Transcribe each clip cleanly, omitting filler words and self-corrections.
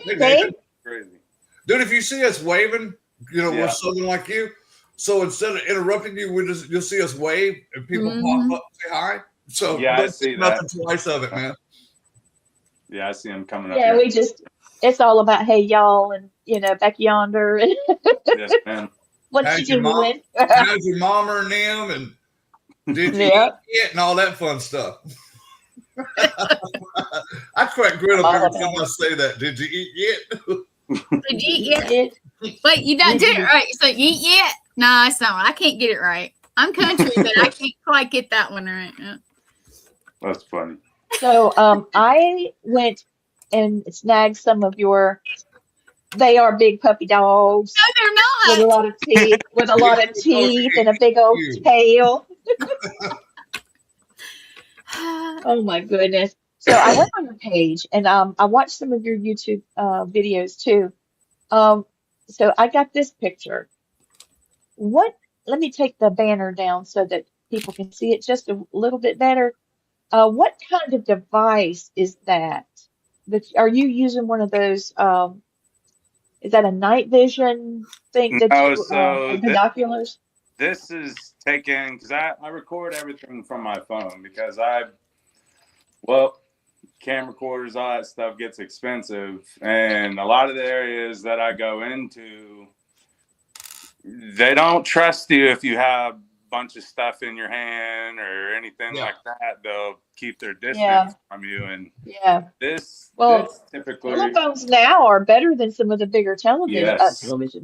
Hey, Nathan. Crazy. Dude, if you see us waving, you know, Yeah. we're Southern like you. So instead of interrupting you, you'll see us wave and people pop up and say hi. So Yeah, I don't see think nothing twice of it, man. Yeah, I see them coming up Yeah, here. it's all about, hey, y'all, and, back yonder. And Yes, ma'am. what How's you your mom? doing? How's your mom or them? And did you Yeah. eat yet? And all that fun stuff. I crack grin I'm up all every about time I it. say that. Did you eat yet? Did you eat yet? Yeah. Wait, you don't Did do it you? right. So you eat yet? No, it's not. I can't get it right. I'm country, but I can't quite get that one right. Yeah. That's funny. So I went and snagged some of your. They are big puppy dogs No, with they're a not. lot of teeth, and a big old You. tail. Oh my goodness. So I went on your page and I watched some of your YouTube videos too. Um, so I got this picture. Let me take the banner down so that people can see it just a little bit better. What kind of device is that? Are you using one of those, is that a night vision thing that No, you, so binoculars? this is taken because I record everything from my phone because camcorders, all that stuff gets expensive. And a lot of the areas that I go into, they don't trust you if you have a bunch of stuff in your hand or anything like that. They'll keep their distance from you. And Yeah. this typically, telephones now are better than some of the bigger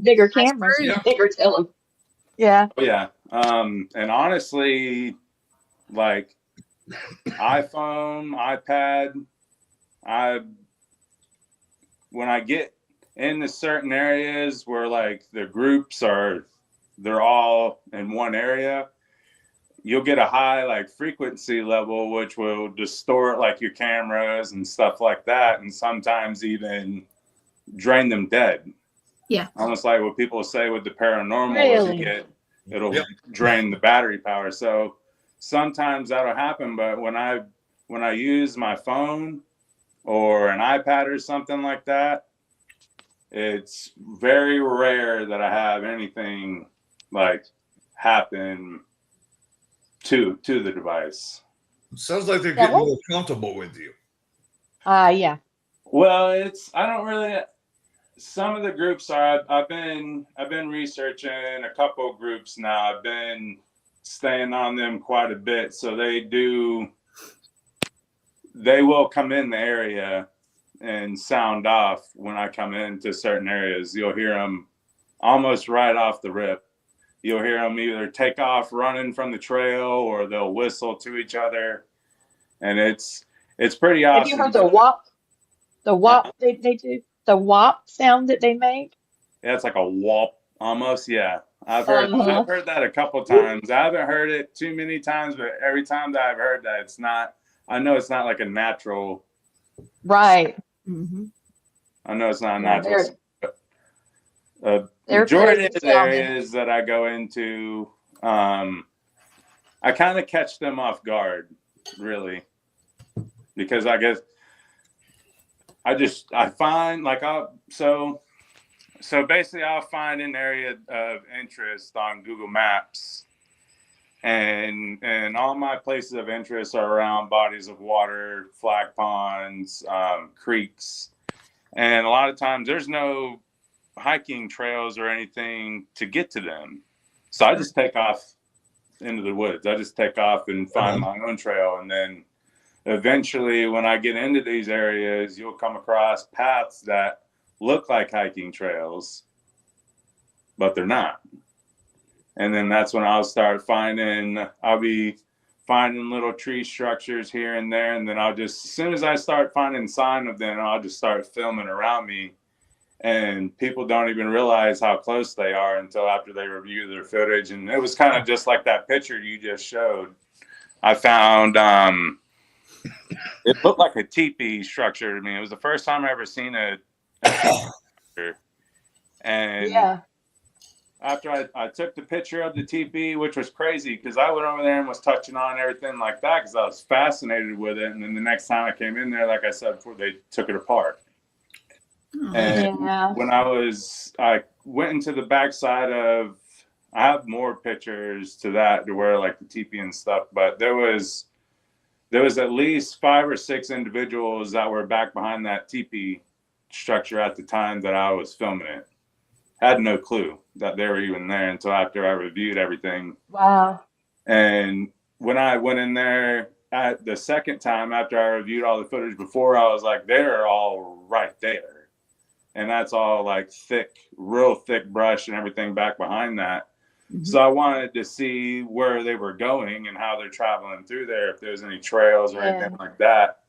bigger cameras, true. bigger television. Yeah. Oh, yeah. And honestly, like iPhone, iPad, when I get into certain areas where like the groups they're all in one area, you'll get a high like frequency level, which will distort like your cameras and stuff like that, and sometimes even drain them dead. Yeah. Almost like what people say with the paranormal, Really? it'll drain the battery power. So sometimes that'll happen, but when I use my phone or an iPad or something like that, it's very rare that I have anything like happen to the device. Sounds like they're getting more comfortable with you. Yeah. Well, I don't really. Some of the groups are. I've been researching a couple of groups now. I've been staying on them quite a bit. So they will come in the area and sound off when I come into certain areas. You'll hear them almost right off the rip. You'll hear them either take off running from the trail or they'll whistle to each other. And it's pretty awesome. Have you heard the whop? The whop they do? The whop sound that they make? Yeah, it's like a whop almost. Yeah. I've heard that a couple times. I haven't heard it too many times, but every time that I've heard that, I know it's not like a natural. Right. I know it's not a natural. They're Majority of the areas that I go into, I kind of catch them off guard, really, because I guess I find like so basically I'll find an area of interest on Google Maps, and all my places of interest are around bodies of water, flag ponds, creeks, and a lot of times there's no hiking trails or anything to get to them. So I just take off into the woods. I just take off and find my own trail. And then eventually when I get into these areas, you'll come across paths that look like hiking trails, but they're not. And then that's when I'll be finding little tree structures here and there. And then as soon as I start finding sign of them, I'll just start filming around me. And people don't even realize how close they are until after they review their footage. And it was kind of just like that picture you just showed. I found it looked like a teepee structure to me. It was the first time I ever seen a structure. And after I took the picture of the teepee, which was crazy because I went over there and was touching on everything like that because I was fascinated with it. And then the next time I came in there, like I said before, they took it apart. And Yeah. when I went into the backside of, I have more pictures to that to where like the teepee and stuff, but there was at least 5 or 6 individuals that were back behind that teepee structure at the time that I was filming it. Had no clue that they were even there until after I reviewed everything. Wow. And when I went in there at the second time after I reviewed all the footage before, I was like, they're all right there. And that's all like thick, real thick brush and everything back behind that. Mm-hmm. So I wanted to see where they were going and how they're traveling through there, if there's any trails or anything like that.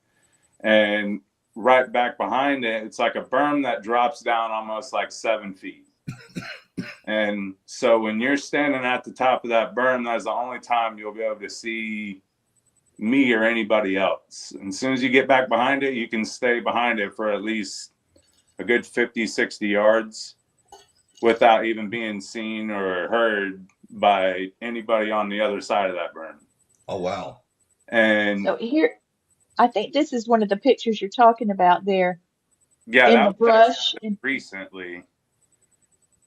And right back behind it, it's like a berm that drops down almost like 7 feet. And so when you're standing at the top of that berm, that's the only time you'll be able to see me or anybody else. And as soon as you get back behind it, you can stay behind it for at least a good 50, 60 yards without even being seen or heard by anybody on the other side of that berm. Oh, wow. And So here, I think this is one of the pictures you're talking about there yeah, in that the was brush. recently.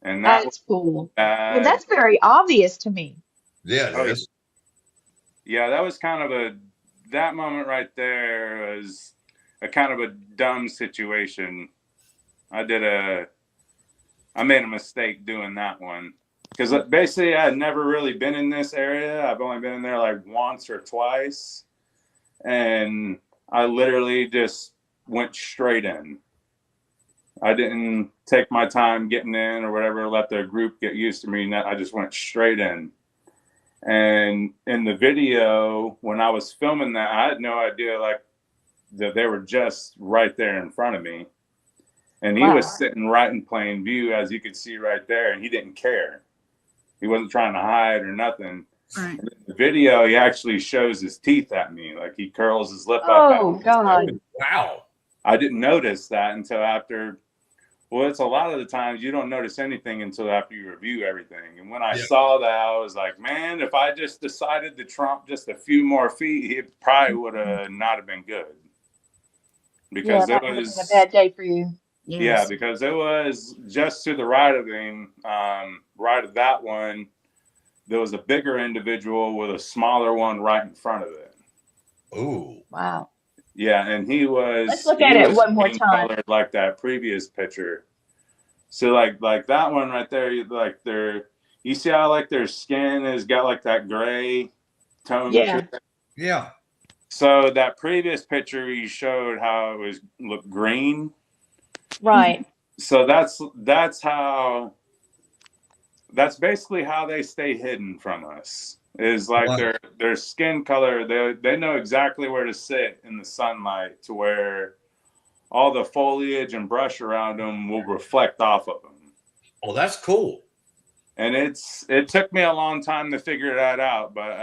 And that was That's cool. Well, that's oh, very obvious to me. Yeah, it is. yeah, that was kind of that moment right there was a kind of a dumb situation. I made a mistake doing that one because basically I had never really been in this area. I've only been in there like once or twice, and I literally just went straight in. I didn't take my time getting in or whatever, let the group get used to me. I just went straight in. And in the video, when I was filming that, I had no idea like that they were just right there in front of me. And he was sitting right in plain view, as you could see right there, and he didn't care. He wasn't trying to hide or nothing. Right. In the video, he actually shows his teeth at me, like he curls his lip up. Oh, God. Wow. I didn't notice that until after. Well, it's a lot of the times you don't notice anything until after you review everything. And when I saw that, I was like, man, if I just decided to trump just a few more feet, it probably would have not have been good. Because Yeah, it that would have was been a bad day for you. Yes. yeah, because it was just to the right of him, right of that one, there was a bigger individual with a smaller one right in front of it. Ooh. Wow. Yeah, and he was. Let's look at it one more time. Colored like that previous picture. So like that one right there, like you see how like their skin has got like that gray tone. Yeah. To it? Yeah. So that previous picture you showed how it looked green. Right. So that's basically how they stay hidden from us. Is like their skin color. They know exactly where to sit in the sunlight to where all the foliage and brush around them will reflect off of them. Oh, that's cool. And it took me a long time to figure that out, but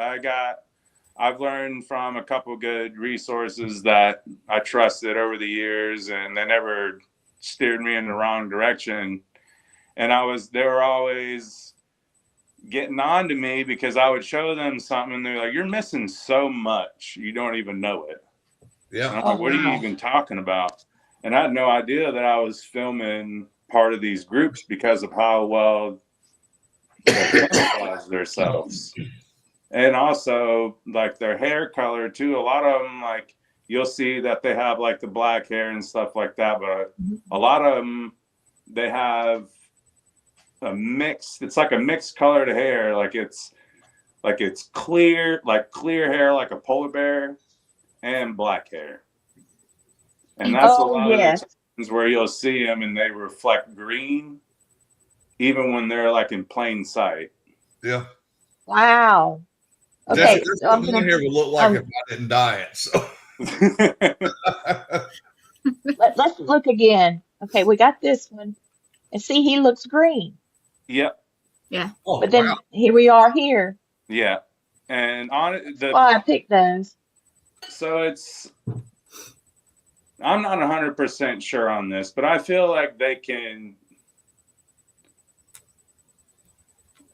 I've learned from a couple good resources that I trusted over the years, and they never steered me in the wrong direction. And they were always getting on to me because I would show them something and they're like, you're missing so much. You don't even know it. Yeah. And I'm like, what are you even talking about? And I had no idea that I was filming part of these groups because of how well they camouflage themselves. And also like their hair color too. A lot of them, like you'll see that they have like the black hair and stuff like that. But a lot of them, they have it's like a mixed colored hair. Like it's clear hair, like a polar bear, and black hair. And that's a lot of the times where you'll see them and they reflect green, even when they're like in plain sight. Yeah. Wow. Okay. There's So I'm something gonna, in here would look like if I didn't dye it. So let's look again. Okay, we got this one. And see, he looks green. Yep. Yeah. oh, But then wow. here we are here. Yeah. And That's why I picked those. So I'm not 100% sure on this, but I feel like they can,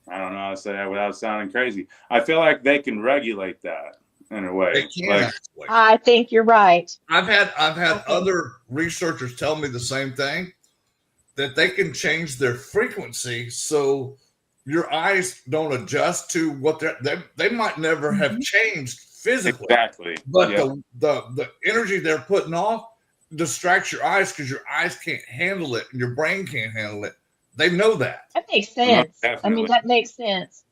I don't know how to say that without sounding crazy. I feel like they can regulate that in a way. They can Like, actually. I think you're right. I've had other researchers tell me the same thing. that they can change their frequency so your eyes don't adjust to what they might never have changed physically. Exactly. But Yep. the energy they're putting off distracts your eyes because your eyes can't handle it and your brain can't handle it. They know that. That makes Most sense. I definitely. mean, that makes sense.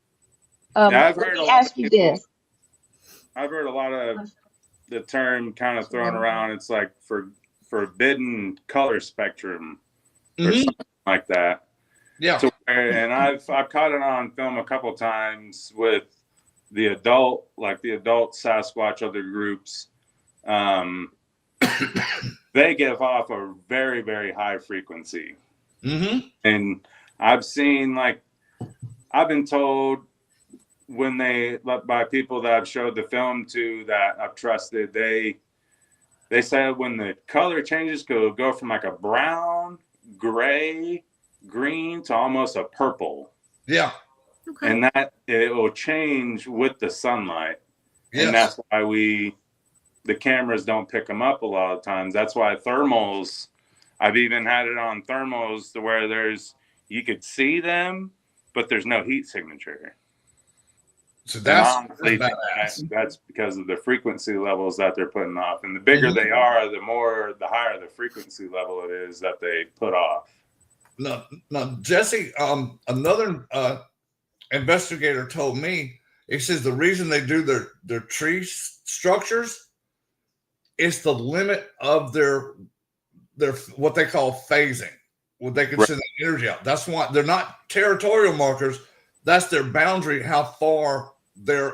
Yeah, I've Let heard a me lot ask of you people. this. I've heard a lot of the term kind of thrown around. It's like for forbidden color spectrum or Mhm. something like that. Yeah. To where, and I've caught it on film a couple times with the adult Sasquatch other groups. They give off a very, very high frequency. Mm-hmm. And I've seen, like, I've been told when by people that I've showed the film to that I've trusted, they said when the color changes, it'll go from like a brown, gray, green to almost a purple. Yeah. Okay. And that it will change with the sunlight. Yes. And that's why the cameras don't pick them up a lot of times. That's why thermals, I've even had it on thermals to where you could see them, but there's no heat signature. So And that's honestly, badass. that's because of the frequency levels that they're putting off. And the bigger they are, the higher the frequency level it is that they put off. Now, Jesse, another investigator told me, he says the reason they do their tree structures is the limit of their what they call phasing, what they consider energy out. That's why they're not territorial markers. That's their boundary, how far their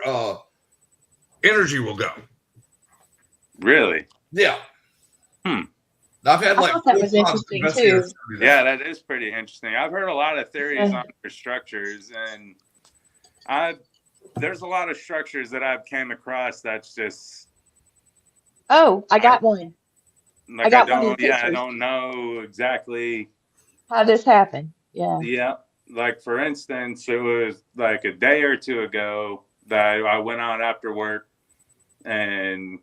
energy will go. Really? Yeah. Hmm. I've had I like thought that was interesting too. Yeah, that is pretty interesting. I've heard a lot of theories on their structures, and there's a lot of structures that I've came across that's just. Oh, I got one. Like I got one of the I pictures. don't know exactly How this happened. Yeah. Yeah, like for instance, it was like a day or two ago that I went out after work, and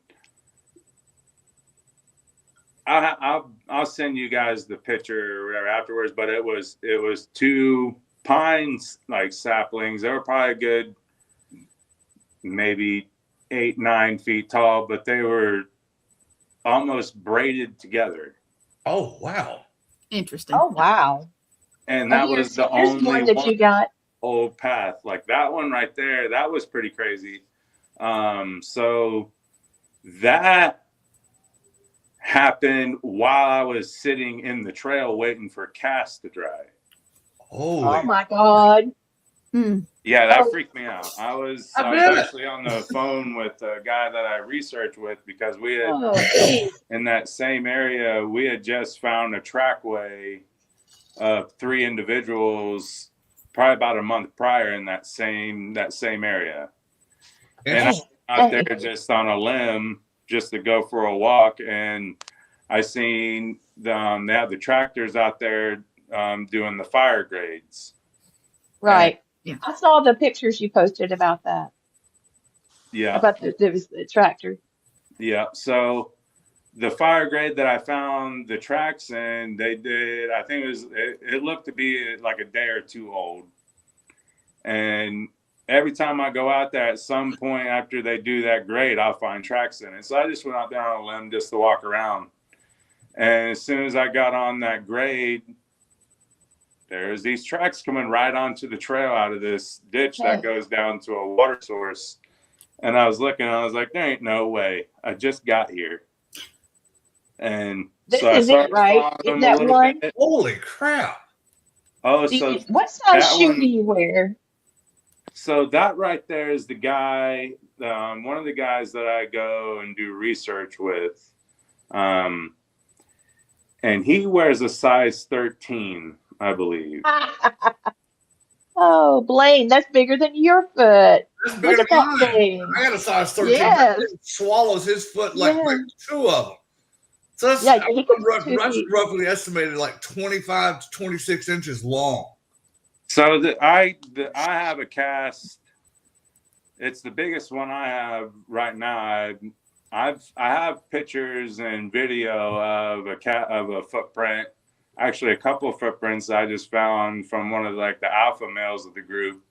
I'll send you guys the picture or whatever afterwards. But it was two pines, like saplings. They were probably a good maybe 8-9 feet tall, but they were almost braided together. Oh wow! Interesting. Oh wow! And that was the here's only one that you got. Old path, like that one right there. That was pretty crazy. So that happened while I was sitting in the trail waiting for cast to dry. Oh my God. Yeah, that freaked me out. I was actually on the phone with a guy that I researched with because we had in that same area, we had just found a trackway of 3 individuals probably about a month prior in that same area. And I was out there just on a limb just to go for a walk, and I seen they have the tractors out there doing the fire grades. Right. Yeah. I saw the pictures you posted about that. Yeah. About the tractor. Yeah. So the fire grade that I found the tracks in, they did, I think it looked to be like a day or two old. And every time I go out there at some point after they do that grade, I'll find tracks in it. So I just went out there on a limb just to walk around. And as soon as I got on that grade, there's these tracks coming right onto the trail out of this ditch that goes down to a water source. And I was looking, I was like, there ain't no way. I just got here. And this so I is started it, right? following Isn't them that a little one? bit. Holy crap! Oh, so what size that shoe one- do you wear? So that right there is the guy, one of the guys that I go and do research with. And he wears a size 13, I believe. Oh, Blaine, that's bigger than your foot. That's Look bigger at than that mine. thing. I got a size 13. Yes. It swallows his foot like Yes. 2 of them. So that's, Yeah, he could be 2 that's feet. roughly estimated like 25 to 26 inches long. So I have a cast. It's the biggest one I have right now. I have pictures and video of a footprint actually a couple of footprints I just found from one of like the alpha males of the group.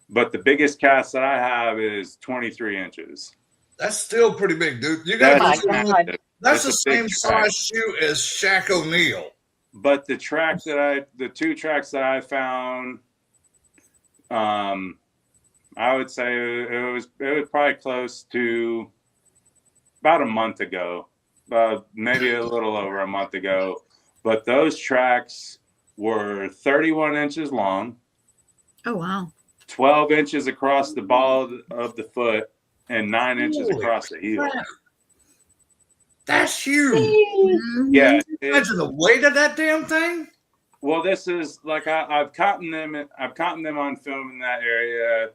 But the biggest cast that I have is 23 inches. That's still pretty big, dude. You Oh got my to God. that's It's the a big same track. size shoe as Shaq O'Neal. But the two tracks that I found, I would say it was probably close to about a month ago, maybe a little over a month ago. But those tracks were 31 inches long. Oh, wow. 12 inches across the ball of the foot, and 9 inches Holy across the heel. crap. That's huge. Mhm. Yeah. Imagine the weight of that damn thing. Well, this is like I've caught them on film in that area.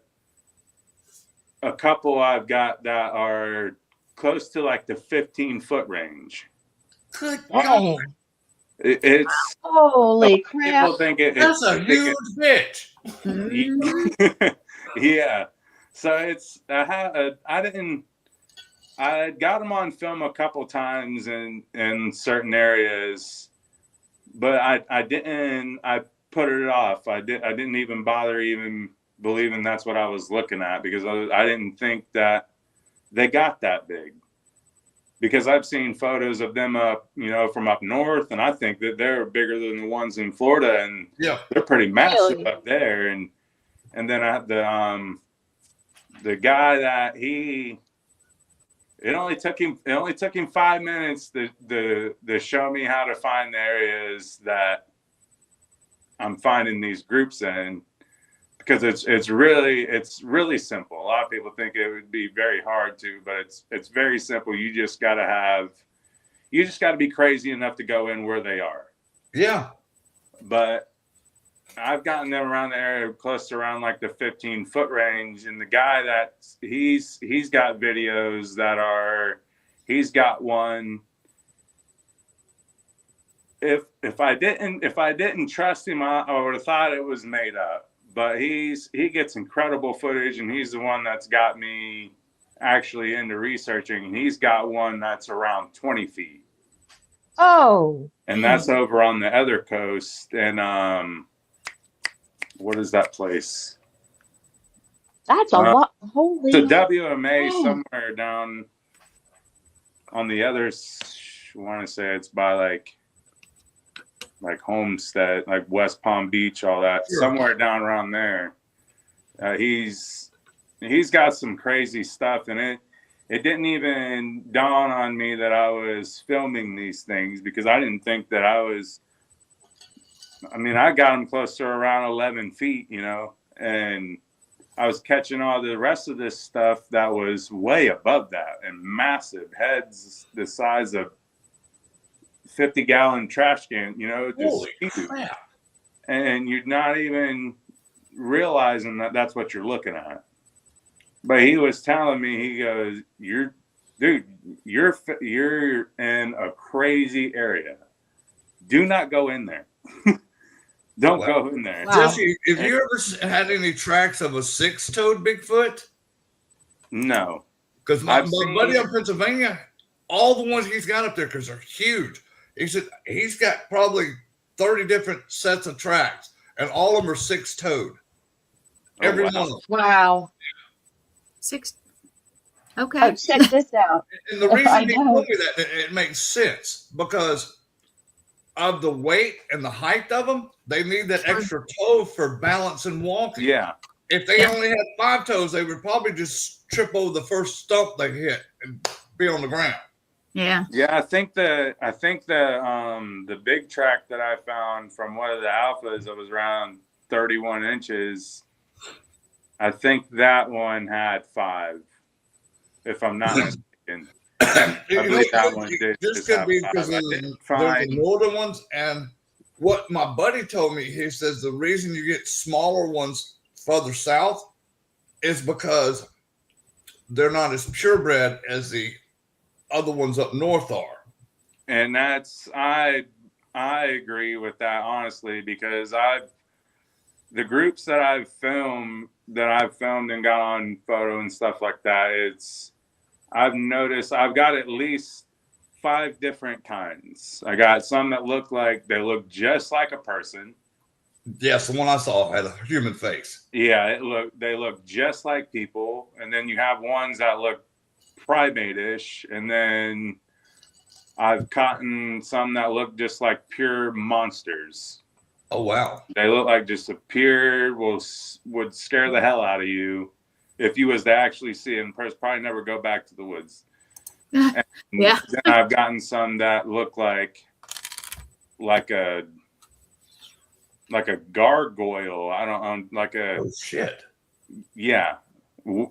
A couple I've got that are close to like the 15-foot range. Good God. Dang. It's Holy crap. people think That's a huge bitch. Mhm. Yeah. So it's I got them on film a couple times in certain areas, but I put it off. I didn't even bother even believing that's what I was looking at, because I didn't think that they got that big. Because I've seen photos of them up, from up north, and I think that they're bigger than the ones in Florida, and Yeah. they're pretty massive Really? up there. And then the guy that it only took him 5 minutes to show me how to find the areas that I'm finding these groups in, because it's really simple. A lot of people think it would be very hard to, but it's very simple. You just got to be crazy enough to go in where they are. Yeah. But I've gotten them around the area close to around like the 15-foot range, and the guy that he's got videos he's got one. If I didn't trust him, I would have thought it was made up. But he gets incredible footage, and he's the one that's got me actually into researching. And he's got one that's around 20 feet. Oh. And that's over on the other coast. And what is that place? That's a lot. Holy. The WMA Oh. somewhere down on the other. I want to say it's by like Homestead, like West Palm Beach, all that, Sure. somewhere down around there. He's got some crazy stuff, and it didn't even dawn on me that I was filming these things, because I didn't think that I got him close to around 11 feet, and I was catching all the rest of this stuff that was way above that, and massive heads the size of 50-gallon trash can, just Holy huge. crap. And you're not even realizing that that's what you're looking at. But he was telling me, he goes, you're in a crazy area. Do not go in there. Don't go in there. Wow. Jesse, have you ever had any tracks of a 6-toed Bigfoot? No. Because my I've seen- buddy up in Pennsylvania, all the ones he's got up there, because they're huge, he said he's got probably 30 different sets of tracks, and all of them are 6-toed. Every wow. one of them. Wow. 6. Oh, Okay. check this out. And the I reason he know. told me that, it makes sense, because of the weight and the height of them. They need that extra toe for balance and walking. Yeah. If they Yeah. only had 5 toes, they would probably just trip over the first stump they hit and be on the ground. Yeah. Yeah, I think the big track that I found from one of the alphas that was around 31 inches, I think that one had 5, if I'm not mistaken. I believe that one did. This just could have be 5. because I of didn't there's the find. northern ones, and what my buddy told me, he says the reason you get smaller ones further south is because they're not as purebred as the other ones up north are. And that's I agree with that, honestly, because the groups that I've filmed and got on photo and stuff like that, I've noticed I've got at least 5 different kinds. I got some that look just like a person. Yes, the one I saw had a human face. Yeah, they look just like people. And then you have ones that look primate-ish, and then I've caught some that look just like pure monsters. Oh wow. They look like just a pure would scare the hell out of you if you was to actually see it in person. Probably never go back to the woods. And Yeah. then I've gotten some that look like a gargoyle. I don't know, like a Oh shit. yeah. Okay,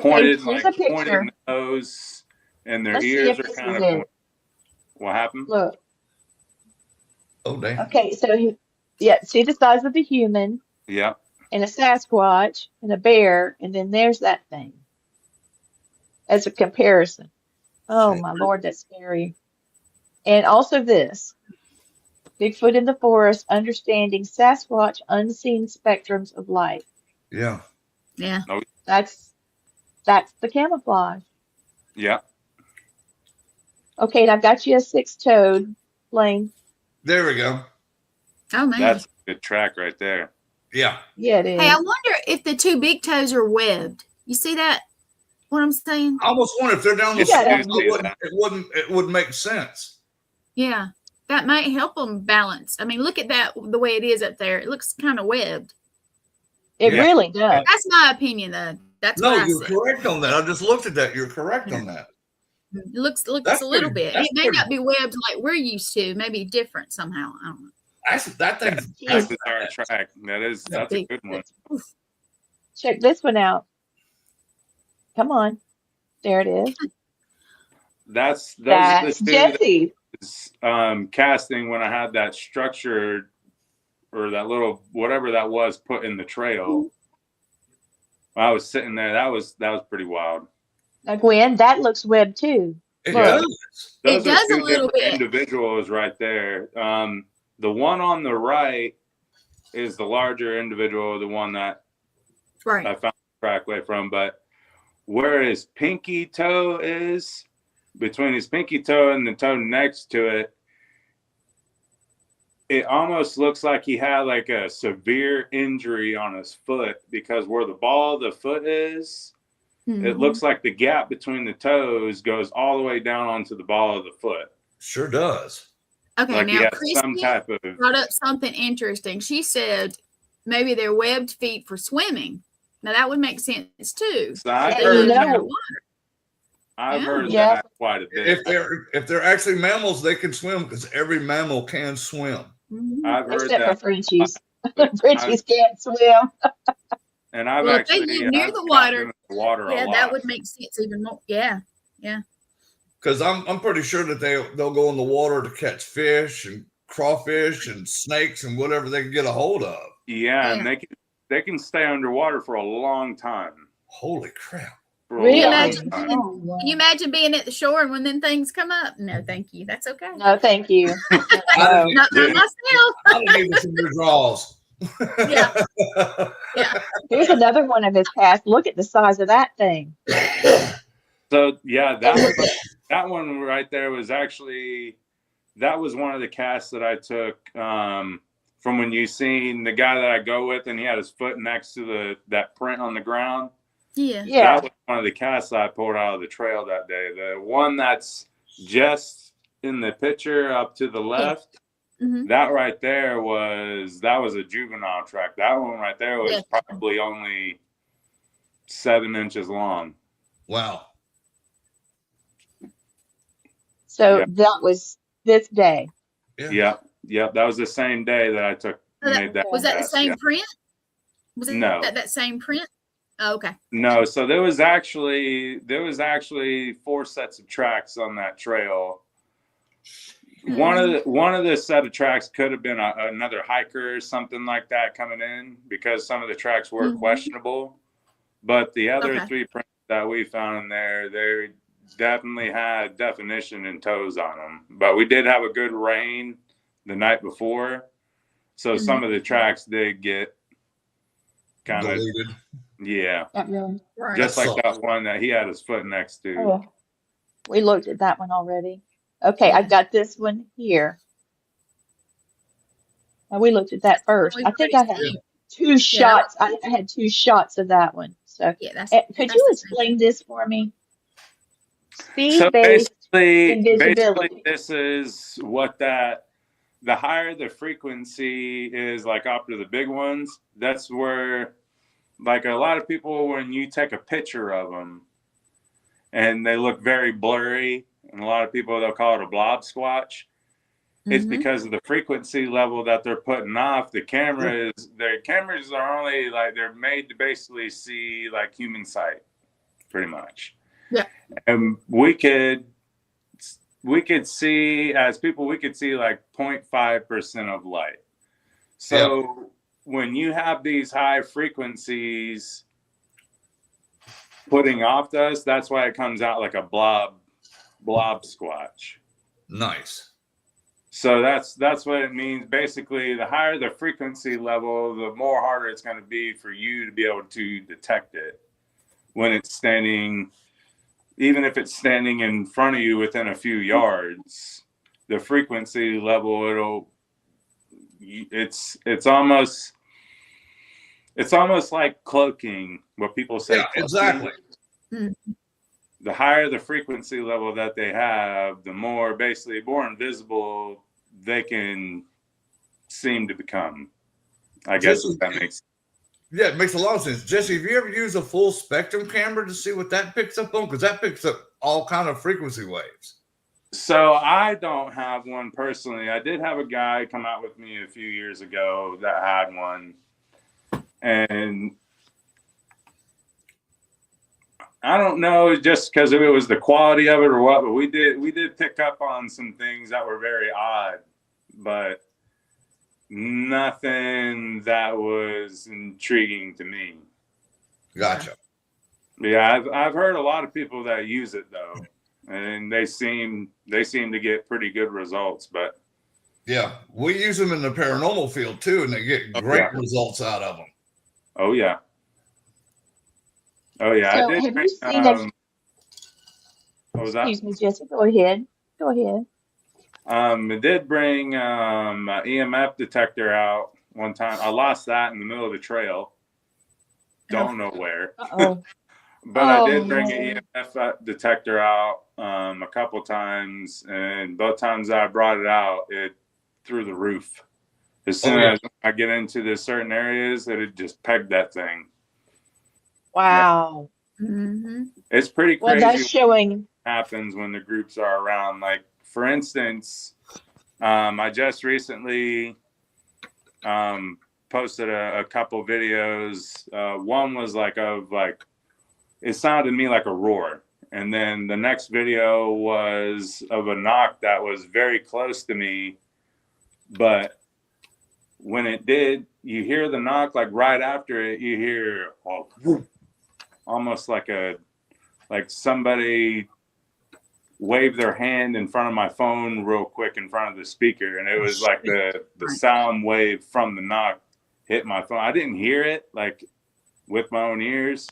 Pointed here's a picture. pointed nose, and their Let's see ears if are this kind is of it. pointed. What happened? Look. Oh damn. Okay, so yeah, see the size of the human Yeah. and a Sasquatch and a bear, and then there's that thing as a comparison. Oh Shit. my Lord, that's scary. And also this. Bigfoot in the forest, understanding Sasquatch unseen spectrums of light. Yeah. Yeah. That's the camouflage. Yeah. Okay, and I've got you a six-toed plane. There we go. Oh man. That's a good track right there. Yeah. Yeah, it is. Hey, I wonder if the 2 big toes are webbed. You see that? What I'm saying? I almost wonder if they're down the Yeah, slope, it wouldn't make sense. Yeah. That might help them balance. I mean, look at that, the way it is up there. It looks kind of webbed. It Yeah. really does. That's my opinion, though. That's No, what I you're said. correct on that. I just looked at that. You're correct on that. It looks That's a little pretty- bit. that's It may pretty- not be webbed like we're used to. Maybe different somehow. I don't know. That thing's That's a dark track. That's a Big- good one. Check this one out. Come on. There it is. Those are That's the 2 Jesse. that was, casting when I had that structure or that little whatever that was put in the trail. When I was sitting there, that was pretty wild. Now, Gwen, that looks webbed too. it Look. does. Those It does are a 2 little different bit. individuals right there. The one on the right is the larger individual, the one that Right. I found the track away from. But where his pinky toe is, between his pinky toe and the toe next to it, it almost looks like he had like a severe injury on his foot, because where the ball of the foot is, it looks like the gap between the toes goes all the way down onto the ball of the foot. Sure does. Okay, Like he now had Christy some type of brought up something interesting. She said maybe they're webbed feet for swimming. Now that would make sense too. So I've And heard, you know- underwater. I've Yeah. heard Yeah. that quite a bit. If they're actually mammals, they can swim because every mammal can swim. Mhm. I've heard Except for that, Frenchies. Frenchies can't swim. and I've Well, if they actually live near I've the gotten water, in the water Yeah, a that lot. would make sense even more. Yeah. Because I'm pretty sure that they'll go in the water to catch fish and crawfish and snakes and whatever they can get a hold of. Yeah, Yeah. and they can stay underwater for a long time. Holy crap! For a Really? long Imagine time. being- Oh, wow. Can you imagine being at the shore and when then things come up? No, thank you. That's okay. No, thank you. No. Not by myself. I didn't even see your draws. Yeah. Here's another one of his casts. Look at the size of that thing. So yeah, that one right there was actually, that was one of the casts that I took from when you seen the guy that I go with, and he had his foot next to that print on the ground. Yeah. Yeah. That was one of the casts I pulled out of the trail that day. The one that's just in the picture up to the left, Mhm. that right there was a juvenile track. That one right there was Yeah. probably only 7 inches long. Wow. So Yeah. that was this day. Yeah. Yep. That was the same day that I made that. Was that the cast, same yeah. print? Was it No. that same print? Oh, okay. No, so there was actually 4 sets of tracks on that trail. One of the set of tracks could have been another hiker or something like that coming in, because some of the tracks were Mhm. questionable. But the other Okay. 3 prints that we found in there, they definitely had definition and toes on them. But we did have a good rain the night before, so some of the tracks did get kind of, Deleted. yeah, Not really. Right. just like sucks. that one that he had his foot next to. Oh, we looked at that one already. Okay, I've got this one here. Now we looked at that first. We've I think already I had seen. two Yeah, that shots. I had two shots of that one. So, yeah, could that's you the same. explain this for me? So Speed-based basically, invisibility. this is what that. The higher the frequency is, like after the big ones, that's where, like a lot of people, when you take a picture of them and they look very blurry, and a lot of people, they'll call it a blob squatch. It's Mm-hmm. because of the frequency level that they're putting off. The cameras, their cameras are only like, they're made to basically see like human sight, pretty much. Yeah. And we could see, as people, we could see like 0.5% of light. So when you have these high frequencies putting off to us, that's why it comes out like a blob squatch. Nice. So that's what it means. Basically, the higher the frequency level, the more harder it's going to be for you to be able to detect it when it's standing. Even if it's standing in front of you within a few yards, the frequency level, it's almost like cloaking, what people say. Yeah, Cloaking. exactly. Mm-hmm. The higher the frequency level that they have, the more invisible they can seem to become. I guess Jesse, that makes. Yeah, it makes a lot of sense. Jesse, have you ever used a full spectrum camera to see what that picks up on? Because that picks up all kind of frequency waves. So I don't have one personally. I did have a guy come out with me a few years ago that had one, and I don't know just because it was the quality of it or what, but we did pick up on some things that were very odd, but nothing that was intriguing to me. Gotcha. Yeah, I've heard a lot of people that use it though, and they seem to get pretty good results. But yeah, we use them in the paranormal field too, and they get great results out of them. Oh yeah. Oh yeah, So, I did. have you seen a, What was that? excuse me, Jesse, go ahead. Go ahead. It did bring an EMF detector out one time. I lost that in the middle of the trail. Don't know where. Uh-oh. But I did Oh, bring an EMF detector out a couple times, and both times I brought it out, it through the roof. As soon as I get into the certain areas, it just pegged that thing. wow. Mm-hmm. It's pretty Well, crazy that's what showing. happens when the groups are around. Like, for instance, I just recently posted a couple videos. One was it sounded to me like a roar. And then the next video was of a knock that was very close to me. But when it did, you hear the knock, like right after it, you hear almost like somebody waved their hand in front of my phone real quick in front of the speaker. And it was like the sound wave from the knock hit my phone. I didn't hear it like with my own ears,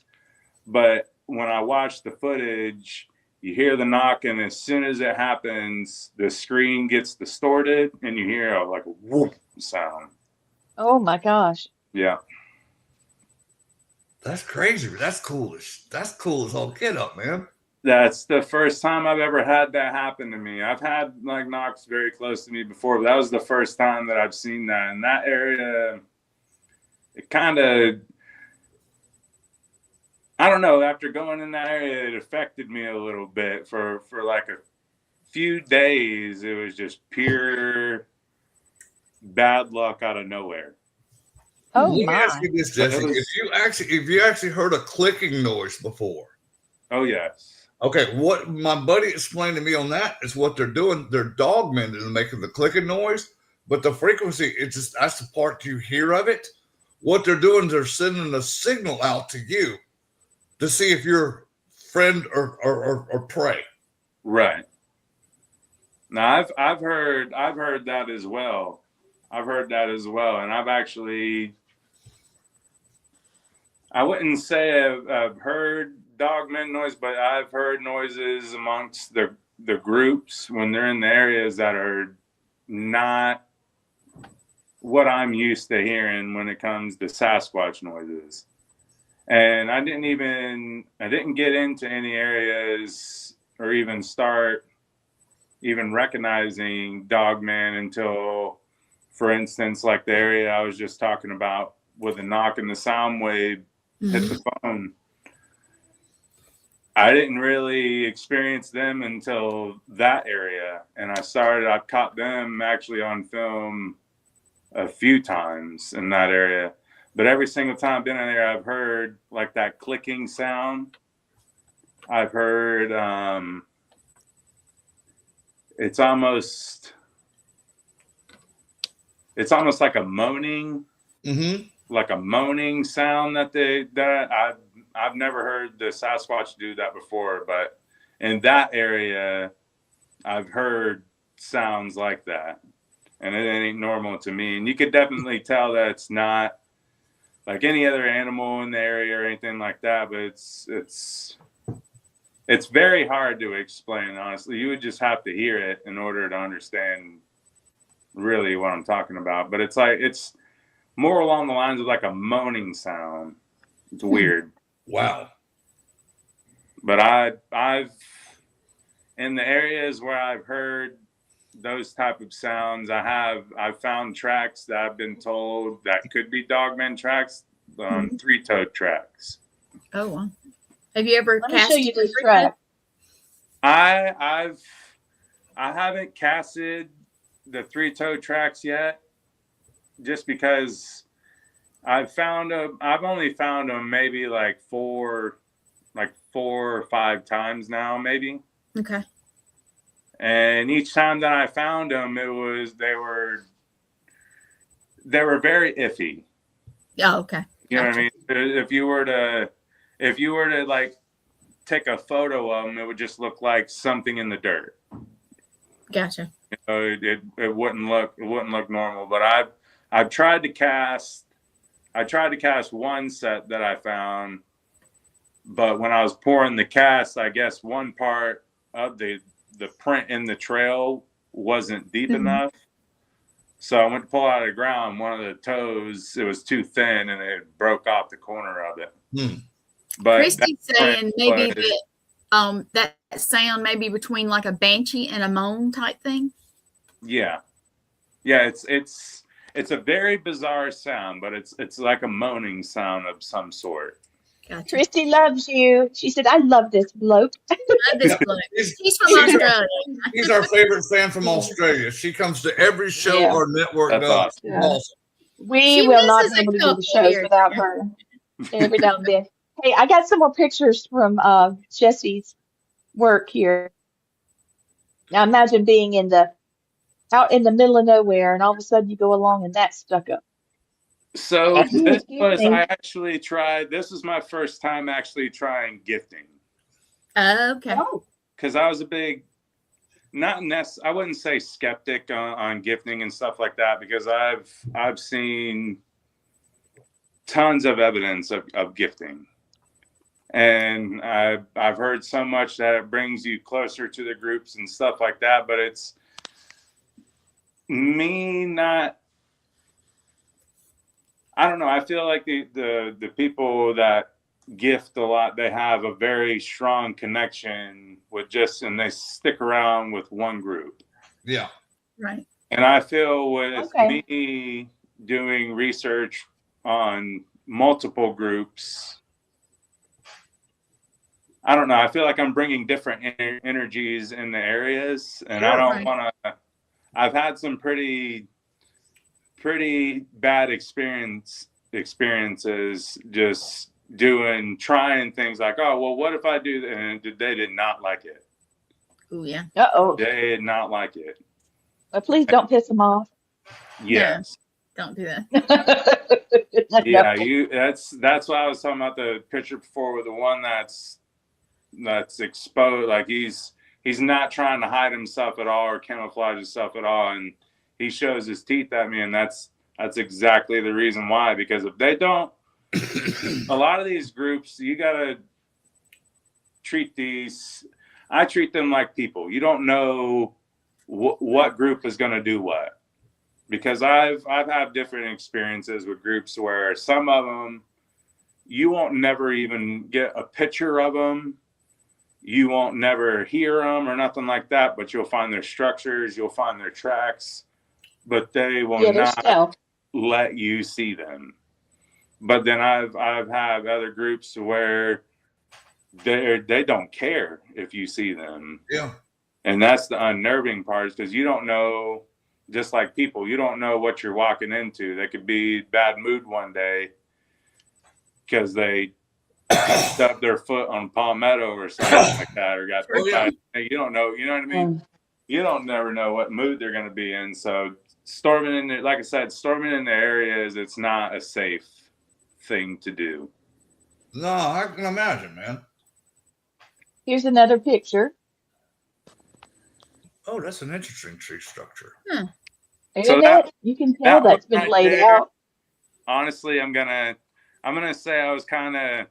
but when I watch the footage, you hear the knock, and as soon as it happens, the screen gets distorted, and you hear like a whoop sound. Oh my gosh. Yeah. That's crazy. That's cool as all get up, man. That's the first time I've ever had that happen to me. I've had like knocks very close to me before, but that was the first time that I've seen that. In that area, it kind of, I don't know, after going in that area, it affected me a little bit for like a few days. It was just pure bad luck out of nowhere. Oh Let me my. ask you this, Jesse. If you actually heard a clicking noise before. Oh yes. Okay, what my buddy explained to me on that is what they're doing. They're dogmen and making the clicking noise, but the frequency, it's just that's the part you hear of it. What they're doing is they're sending a signal out to you to see if you're friend or prey. Right. Now I've heard that as well. I've heard that as well, and I've actually, I wouldn't say I've heard dogmen noise, but I've heard noises amongst the the groups when they're in the areas that are not what I'm used to hearing when it comes to Sasquatch noises. And I didn't get into any areas or even start even recognizing Dogman until, for instance, like the area I was just talking about with the knock and the sound wave hit the phone. I didn't really experience them until that area. And I caught them actually on film a few times in that area. But every single time I've been in there, I've heard like that clicking sound. I've heard, it's almost like a moaning, like a moaning sound that I've never heard the Sasquatch do that before, but in that area, I've heard sounds like that, and it ain't normal to me. And you could definitely tell that it's not like any other animal in the area or anything like that, but it's very hard to explain, honestly. You would just have to hear it in order to understand really what I'm talking about. But it's more along the lines of like a moaning sound. It's weird. Wow. But I've in the areas where I've heard those type of sounds, I've found tracks that I've been told that could be Dogman tracks, three-toed tracks. Oh, wow. Have you ever Let me show you casted this a track. I haven't casted the three-toed tracks yet, just because I've only found them maybe like four or five times now, maybe. Okay. And each time that I found them, they were very iffy. Oh, okay. You know what I mean? If you were to like take a photo of them, it would just look like something in the dirt. Gotcha. You know, it wouldn't look normal. But I've tried to cast. I tried to cast one set that I found, but when I was pouring the cast, I guess one part of the print in the trail wasn't deep enough. So I went to pull out of the ground. One of the toes, it was too thin, and it broke off the corner of it. But Christy's saying maybe that sound maybe between like a banshee and a moan type thing. Yeah, it's a very bizarre sound, but it's like a moaning sound of some sort. Gotcha. Christy loves you. She said, I love this bloke. I love this bloke. He's from she's Australia. He's our favorite fan from Australia. She comes to every show Yeah. our network That's does. awesome. Yeah. Awesome. We She will not misses be able to a do the couple shows here. without her every now and then. Hey, I got some more pictures from Jesse's work here. Now imagine being out in the middle of nowhere, and all of a sudden you go along and that's stuck up. So Excuse me. this was my first time actually trying gifting. Okay. Oh, Because I was a big, I wouldn't say skeptic on gifting and stuff like that, because I've seen tons of evidence of gifting. And I've heard so much that it brings you closer to the groups and stuff like that, but it's me not. I don't know. I feel like the people that gift a lot, they have a very strong connection and they stick around with one group. Yeah. Right. And I feel with okay. me doing research on multiple groups, I don't know. I feel like I'm bringing different energies in the areas, and I don't want to. I've had some pretty bad experiences just trying things like, oh, well, what if I do that? And they did not like it. Oh, yeah. Uh-oh. They did not like it. But please don't piss them off. Yes. Don't do that. Yeah, that's why I was talking about the picture before with the one that's exposed. Like he's not trying to hide himself at all or camouflage himself at all, and he shows his teeth at me, and that's exactly the reason why. Because if they don't, a lot of these groups, you gotta treat these. I treat them like people. You don't know what group is going to do what, because I've had different experiences with groups where some of them you won't never even get a picture of them. You won't never hear them or nothing like that, but you'll find their structures, you'll find their tracks, but they will Yeah, there's not stealth. let you see them. But then I've had other groups where they don't care if you see them. Yeah. And that's the unnerving part, because you don't know, just like people, you don't know what you're walking into. They could be bad mood one day because they stubbed their foot on palmetto or something like that, or got Oh, yeah. you don't know, you know what I mean? You don't never know what mood they're going to be in. So storming in there, like I said, storming in the areas, it's not a safe thing to do. No, I can imagine, man. Here's another picture. Oh, that's an interesting tree structure. Isn't that- it? You can tell that that's one been right laid there, out. Honestly, I'm gonna say I was kind of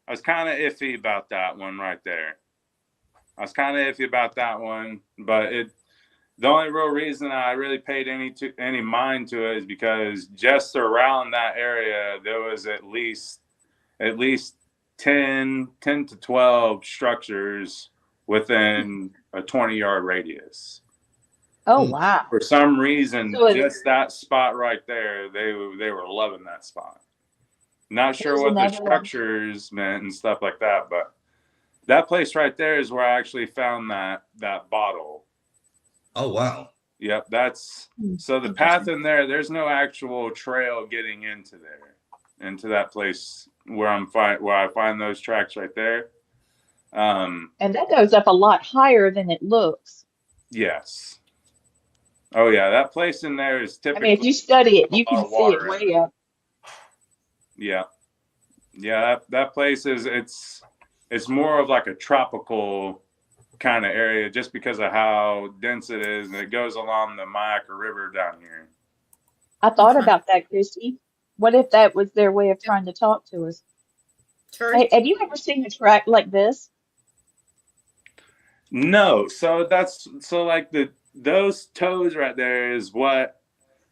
iffy about that one right there. I was kind of iffy about that one, but the only real reason I really paid any mind to it is because just around that area there was at least 10 to 12 structures within a 20-yard radius. Oh, wow. For some reason, So just that spot right there, they were loving that spot. Not sure Here's what the another one. structures meant and stuff like that, but that place right there is where I actually found that bottle. Oh, wow. Yep, that's so the path in there. There's no actual trail getting into that place where I find those tracks right there. And that goes up a lot higher than it looks. Yes. Oh yeah, that place in there is I typically. mean, if you study it, you a lot can of see it water in way up. Yeah. That place is it's more of like a tropical kind of area, just because of how dense it is, and it goes along the Mayaca River down here. I thought about that, Christy. What if that was their way of trying to talk to us? True. Hey, have you ever seen a track like this? No, so like those toes right there is what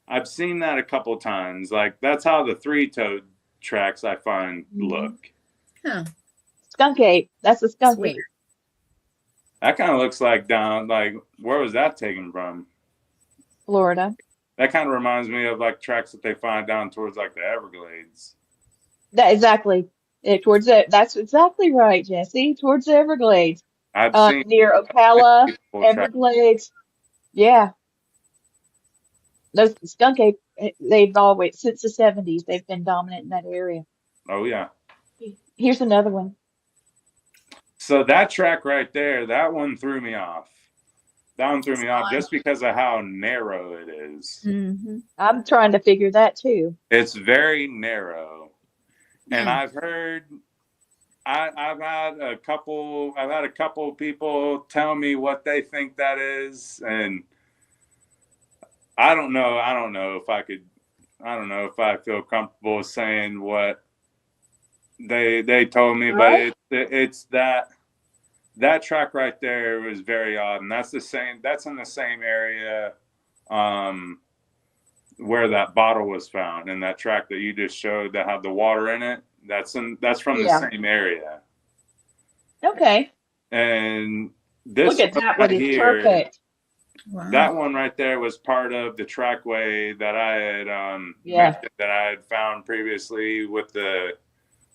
I've seen that a couple times. Like that's how the 3-toed tracks I find look. Huh. Skunk ape. That's a skunk Sweet. ape. That kind of looks like down, like where was that taken from? Florida. That kind of reminds me of like tracks that they find down towards like the Everglades. That exactly. Towards that. That's exactly right, Jesse. Towards the Everglades. I've seen Near Ocala, people track. Everglades. Yeah. Those skunk ape, they've always, since the 70s, they've been dominant in that area. Oh yeah. Here's another one. So that track right there, that one threw me off. That one threw me off just because of how narrow it is. Mm-hmm. I'm trying to figure that too. It's very narrow. And I've heard I've had a couple people tell me what they think that is, and I don't know if I feel comfortable saying what they told me, Right. but it's that track right there was very odd, and that's in the same area where that bottle was found, and that track that you just showed that had the water in it, that's from Yeah. the same area. Okay. And this Look at one that one. right It's here, perfect. Wow. that one right there was part of the trackway that I had Yeah. mentioned that I had found previously with the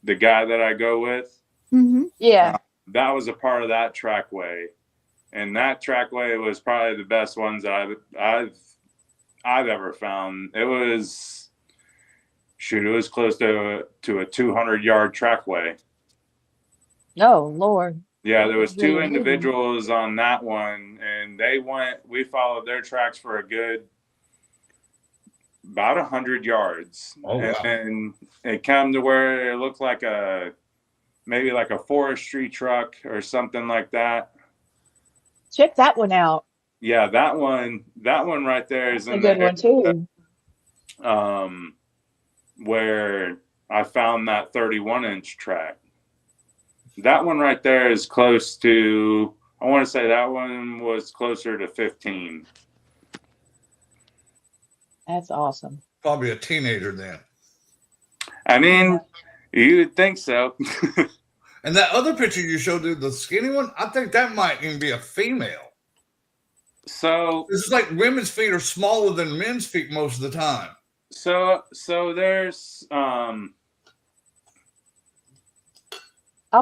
guy that I go with. Mm-hmm. Yeah. That was a part of that trackway, and that trackway was probably the best ones that I've ever found. It was close to a 200-yard trackway. Oh, Lord. Yeah, That there was was two really moving. individuals on that one, and we followed their tracks for a good about 100 yards. Oh, wow. And it came to where it looked like maybe like a forestry truck or something like that. Check that one out. Yeah, that one right there is That's a in good the one too. where I found that 31-inch track. That one right there is close to I want to say that one was closer to 15. That's awesome. Probably a teenager then. I mean, you'd think so. And that other picture you showed, dude, the skinny one, I think that might even be a female. So It's like women's feet are smaller than men's feet most of the time. so there's I'll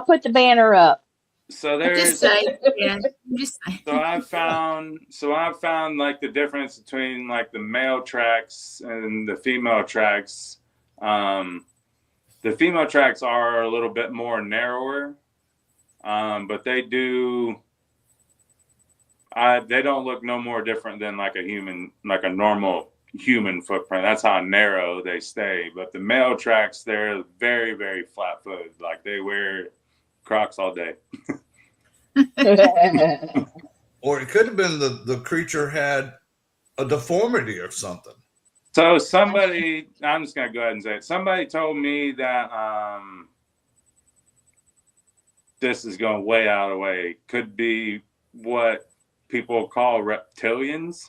put the banner up. so Just there's say, yeah, just say. so I've found like the difference between like the male tracks and the female tracks. The female tracks are a little bit more narrower, but they don't look no more different than like a normal human footprint. That's how narrow they stay. But the male tracks, they're very, very flat footed. Like they wear Crocs all day. Or it could have been the creature had a deformity or something. So somebody, I'm just gonna go ahead and say it. Somebody told me that this is going way out of the way. Could be what people call reptilians.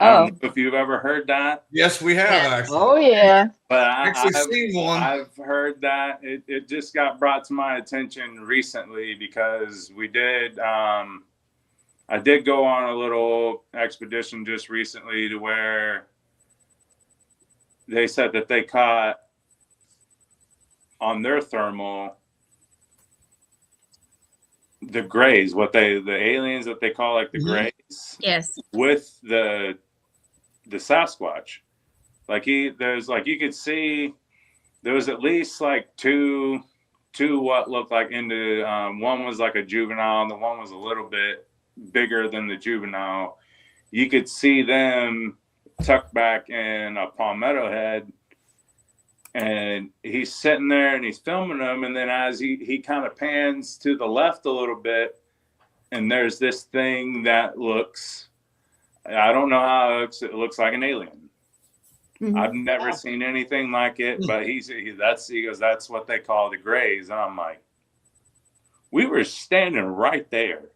I don't know if you've ever heard that. Yes, we have Yeah. actually. Oh yeah. But Actually seen one. I've heard that. It just got brought to my attention recently because we did. I did go on a little expedition just recently to where they said that they caught on their thermal the grays, the aliens that they call like the grays, Yes. with the Sasquatch. Like there's like you could see there was at least like two what looked like into one was like a juvenile and the one was a little bit bigger than the juvenile. You could see them tucked back in a palmetto head, and he's sitting there and he's filming them, and then as he kind of pans to the left a little bit, and there's this thing that looks, I don't know how it looks like an alien. Mhm. I've never seen anything like it, but he goes, that's what they call the grays. And I'm like, we were standing right there.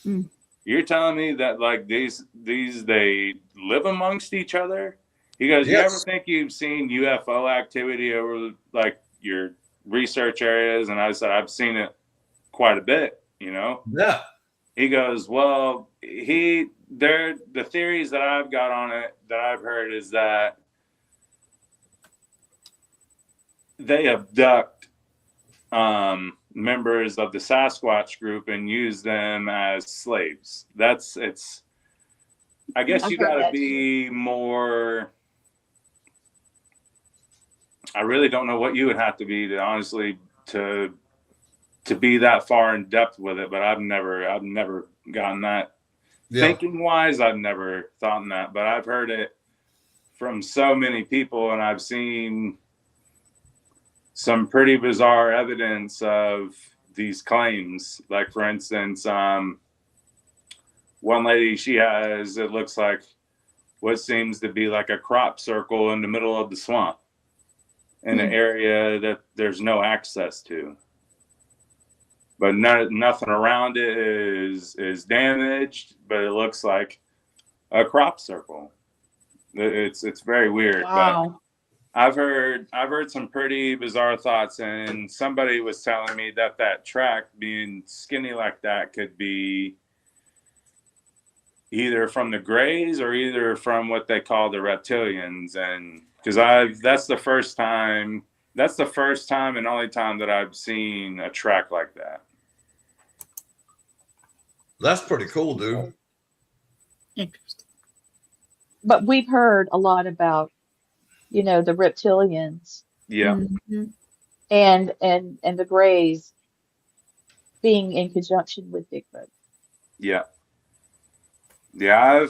Mm. You're telling me that like these they live amongst each other? He goes, Yes. You ever think you've seen UFO activity over like your research areas? And I said, I've seen it quite a bit, you know? Yeah. He goes, well, the theories that I've got on it that I've heard is that they abduct members of the Sasquatch group and use them as slaves. I guess I've you heard got to that be more. I really don't know what you would have to be to honestly to be that far in depth with it, but I've never gotten that. Yeah. Thinking wise, I've never thought in that, but I've heard it from so many people, and I've seen some pretty bizarre evidence of these claims. Like for instance, one lady, she has, it looks like what seems to be like a crop circle in the middle of the swamp in an area that there's no access to. But nothing around it is damaged, but it looks like a crop circle. It's very weird. Wow. But I've heard some pretty bizarre thoughts, and somebody was telling me that track being skinny like that could be either from the grays or either from what they call the reptilians. And because that's the first time and only time that I've seen a track like that. That's pretty cool, dude. Interesting. But we've heard a lot about, the reptilians Yeah. Mhm. and the Greys being in conjunction with Bigfoot. Yeah. Yeah,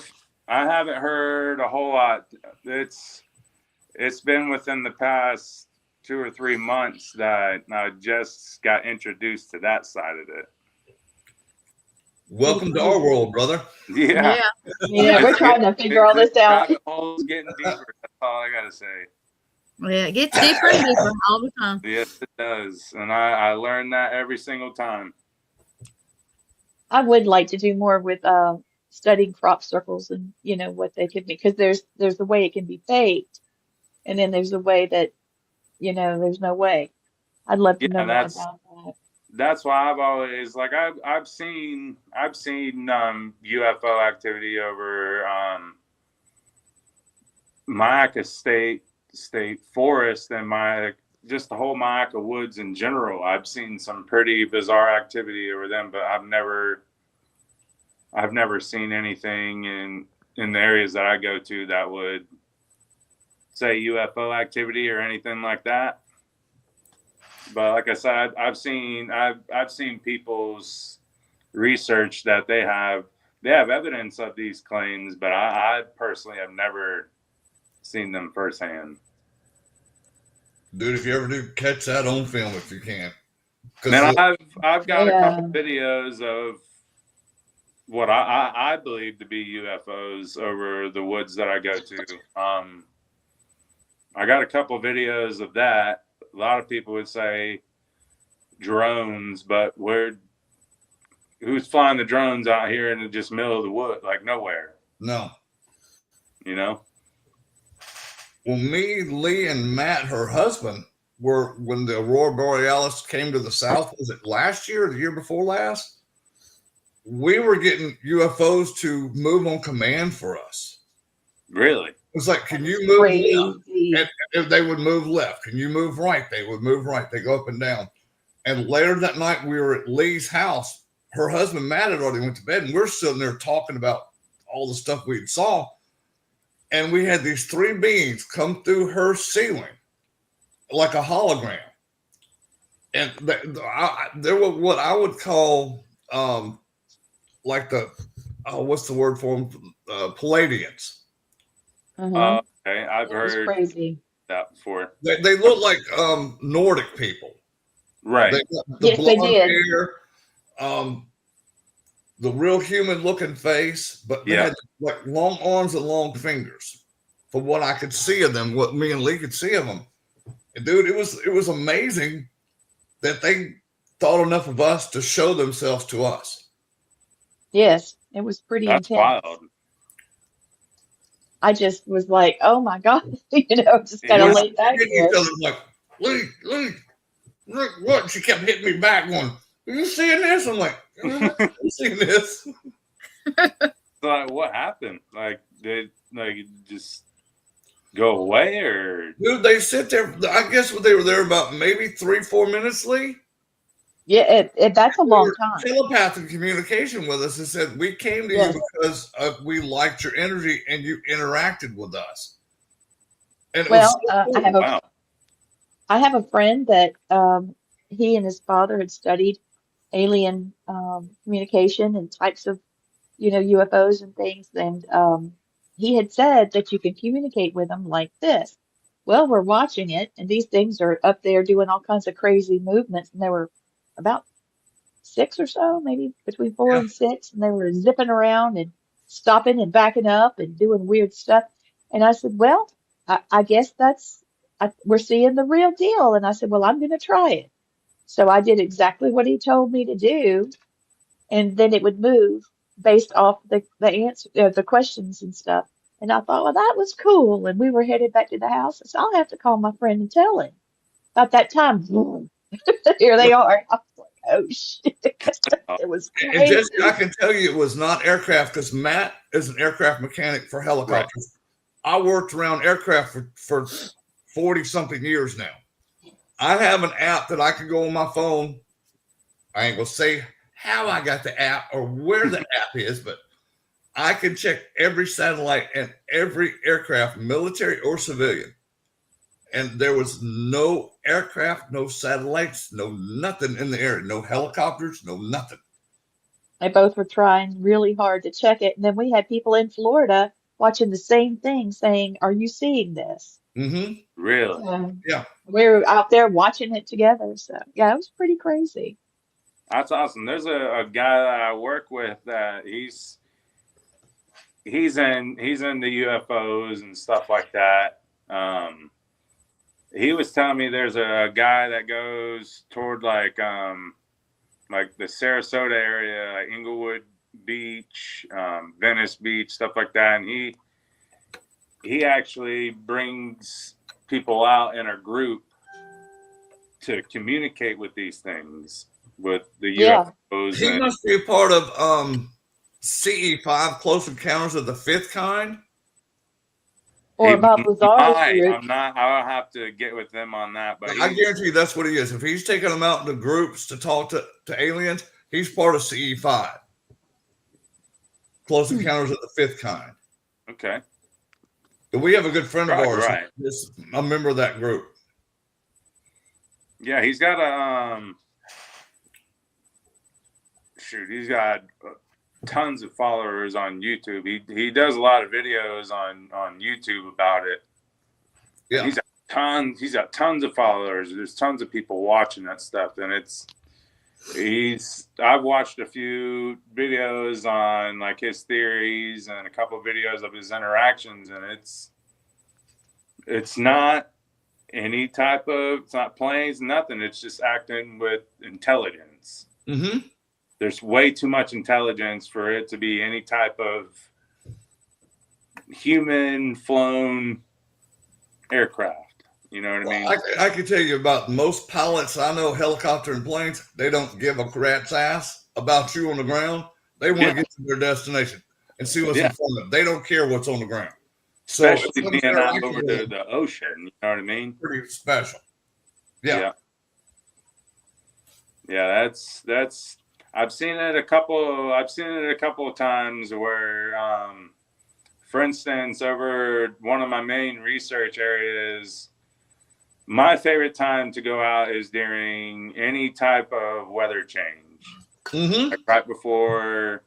I haven't heard a whole lot. It's been within the past 2 or 3 months that I just got introduced to that side of it. Welcome to our world, brother. Yeah. Yeah. Yeah, we're trying to figure all this out. Rabbit hole's getting deeper. That's all I gotta say. Yeah, it gets deeper and deeper all the time. Yes, it does, and I learn that every single time. I would like to do more with studying crop circles and what they could be, because there's a way it can be faked, and then there's a way that there's no way. I'd love to know Yeah, more about that. that's why I've always like I've seen UFO activity over Mayaca State Forest and just the whole Mayaca Woods in general. I've seen some pretty bizarre activity over them, but I've never seen anything in the areas that I go to that would say UFO activity or anything like that. But like I said, I've seen people's research that they have evidence of these claims, but I personally have never seen them firsthand. Dude, if you ever do, catch that on film if you can. Man, I've got a couple Yeah. videos of what I believe to be UFOs over the woods that I go to. I got a couple videos of that. A lot of people would say drones, but who's flying the drones out here in the just middle of the wood, like nowhere? No. You know? Well, me, Lee, and Matt, her husband, were when the Aurora Borealis came to the south. Was it last year or the year before last? We were getting UFOs to move on command for us. Really? It's like, can you move left? Crazy. And if they would move left. Can you move right? They would move right. They go up and down. And later that night, we were at Lee's house. Her husband, Matt, had already went to bed, and we're sitting there talking about all the stuff we saw. And we had these three beings come through her ceiling like a hologram. And there were what I would call like what's the word for them? Palladians. Uh-huh. Okay, I've That was heard crazy. that before. They look like Nordic people. Right. They got the Yes, they blonde did. hair, the real human looking face, but they had like long arms and long fingers. From what I could see of them, what me and Lee could see of them, and dude, it was amazing that they thought enough of us to show themselves to us. Yes, it was pretty That's intense. wild. I just was like, oh my God, just kind Yeah. of laid back Hitting there. each other like, Lee, look what? She kept hitting me back, going, "Are you seeing this?" I'm like, "I'm seeing this." So, like, what happened? Like, they just go away, or Dude, they sit there. I guess they were there about maybe 3-4 minutes, Lee. Yeah, that's a long time. Telepathic communication with us and said, we came to Yes. you because we liked your energy and you interacted with us. And it Well, was so cool. wow. I have a friend that he and his father had studied alien communication and types of, UFOs and things, and he had said that you can communicate with them like this. Well, we're watching it, and these things are up there doing all kinds of crazy movements, and they were about 6 or so, maybe between 4 Yeah. and 6, and they were zipping around and stopping and backing up and doing weird stuff. And I said, well, I guess we're seeing the real deal. And I said, well, I'm going to try it. So I did exactly what he told me to do, and then it would move based off the answer, the questions and stuff. And I thought, well, that was cool. And we were headed back to the house. So I'll have to call my friend and tell him. About that time, boom, here they are. I was like, oh shit. It was And crazy. Jesse, I can tell you it was not aircraft because Matt is an aircraft mechanic for helicopters. Right. I worked around aircraft for 40 something years now. I have an app that I can go on my phone. I ain't gonna say how I got the app or where the app is, but I can check every satellite and every aircraft, military or civilian. And there was no aircraft, no satellites, no nothing in the air, no helicopters, no nothing. They both were trying really hard to check it. And then we had people in Florida watching the same thing saying, are you seeing this? Mm-hmm. Really? Yeah. We were out there watching it together. So, yeah, it was pretty crazy. That's awesome. There's a guy that I work with that he's into UFOs and stuff like that. He was telling me there's a guy that goes toward like like the Sarasota area, Inglewood Beach, Venice Beach, stuff like that. And he actually brings people out in a group to communicate with these things, with the Yeah. UFOs. He must be a part of CE5, Close Encounters of the Fifth Kind. Or Bob Lazar's group. I'm not. I'll have to get with them on that. But I guarantee you that's what he is. If he's taking them out into groups to talk to aliens, he's part of CE5, Close Encounters of the Fifth Kind. Okay. But we have a good friend of ours, Right. who's a member of that group. Yeah, he's got he's got tons of followers on YouTube. He does a lot of videos on YouTube about it. Yeah. He's got tons of followers. There's tons of people watching that stuff, and I've watched a few videos on like his theories and a couple of videos of his interactions, and it's not any type of, it's not planes, nothing. It's just acting with intelligence. Mm-hmm. There's way too much intelligence for it to be any type of human flown aircraft. You know what I mean? I can tell you about most pilots I know, helicopter and planes, they don't give a rat's ass about you on the ground. They want to get to their destination and see what's in front of them. They don't care what's on the ground. So especially being out over the ocean, you know what I mean? Pretty special. Yeah. That's I've seen it a couple of times where for instance, over one of my main research areas, my favorite time to go out is during any type of weather change. Mm-hmm. Like right before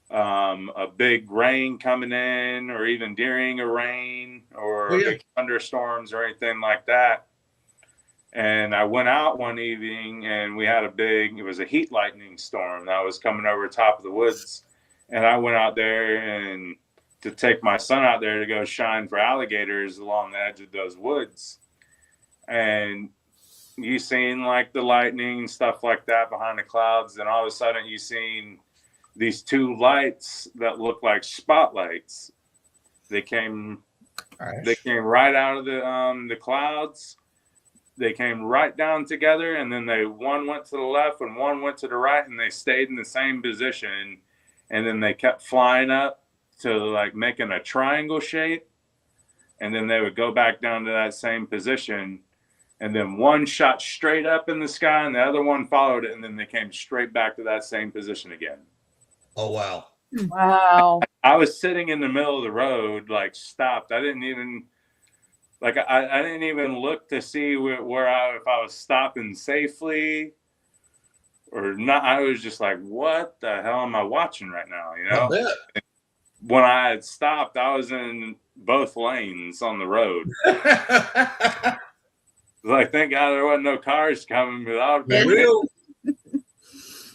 a big rain coming in, or even during a rain or big thunderstorms or anything like that. And I went out one evening and we had it was a heat lightning storm that was coming over top of the woods. And I went out there and to take my son out there to go shine for alligators along the edge of those woods. And you seen like the lightning and stuff like that behind the clouds. And all of a sudden you seen these two lights that look like spotlights. They came right out of the clouds. They came right down together, and then one went to the left and one went to the right, and they stayed in the same position. And then they kept flying up to like making a triangle shape, and then they would go back down to that same position. And then one shot straight up in the sky, and the other one followed it, and then they came straight back to that same position again. Oh, wow. Wow. I was sitting in the middle of the road, like stopped. I didn't even look to see if I was stopping safely or not. I was just like, what the hell am I watching right now? You know, when I had stopped, I was in both lanes on the road. Like, thank God there wasn't no cars coming, but I would be real.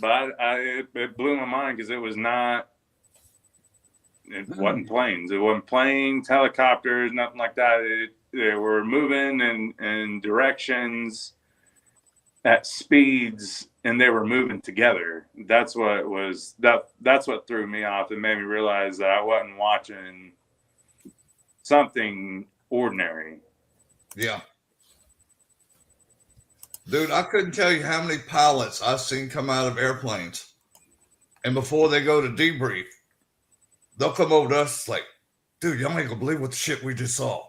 But it blew my mind because it wasn't planes. It wasn't planes, helicopters, nothing like that. They were moving in directions at speeds, and they were moving together. That's what threw me off. It made me realize that I wasn't watching something ordinary. Yeah. Dude, I couldn't tell you how many pilots I've seen come out of airplanes, and before they go to debrief, they'll come over to us like, dude, y'all ain't gonna believe what the shit we just saw.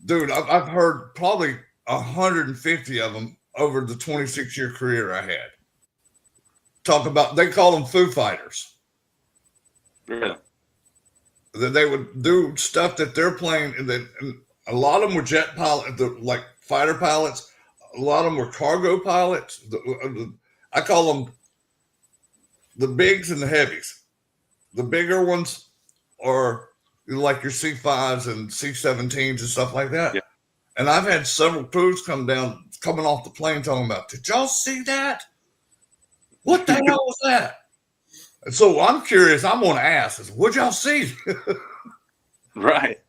Dude, I've heard probably 150 of them over the 26-year career I had. Talk about, they call them Foo Fighters. Really? That they would do stuff that they're playing, and a lot of them were jet pilots, like fighter pilots. A lot of them were cargo pilots. I call them the bigs and the heavies. The bigger ones are like your C5s and C17s and stuff like that. Yeah. And I've had several crews coming off the plane talking about, did y'all see that? What the hell was that? And so I'm curious. I'm going to ask, what'd y'all see? Right.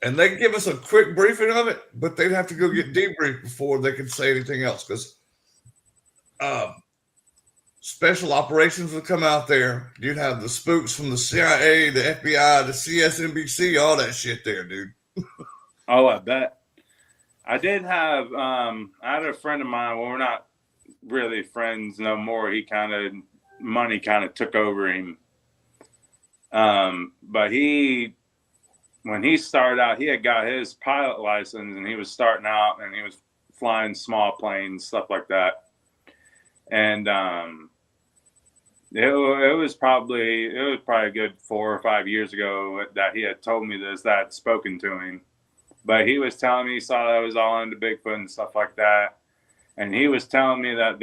And they give us a quick briefing of it, but they'd have to go get debriefed before they could say anything else. Because special operations would come out there. You'd have the spooks from the CIA, the FBI, the CSNBC, all that shit there, dude. Oh, I bet. I did have I had a friend of mine. Well, we're not really friends no more. He money kind of took over him. But when he started out, he had got his pilot license, and he was starting out, and he was flying small planes, stuff like that. And it was probably a good 4 or 5 years ago that he had told me this, that I had spoken to him. But he was telling me he saw that I was all into Bigfoot and stuff like that. And he was telling me that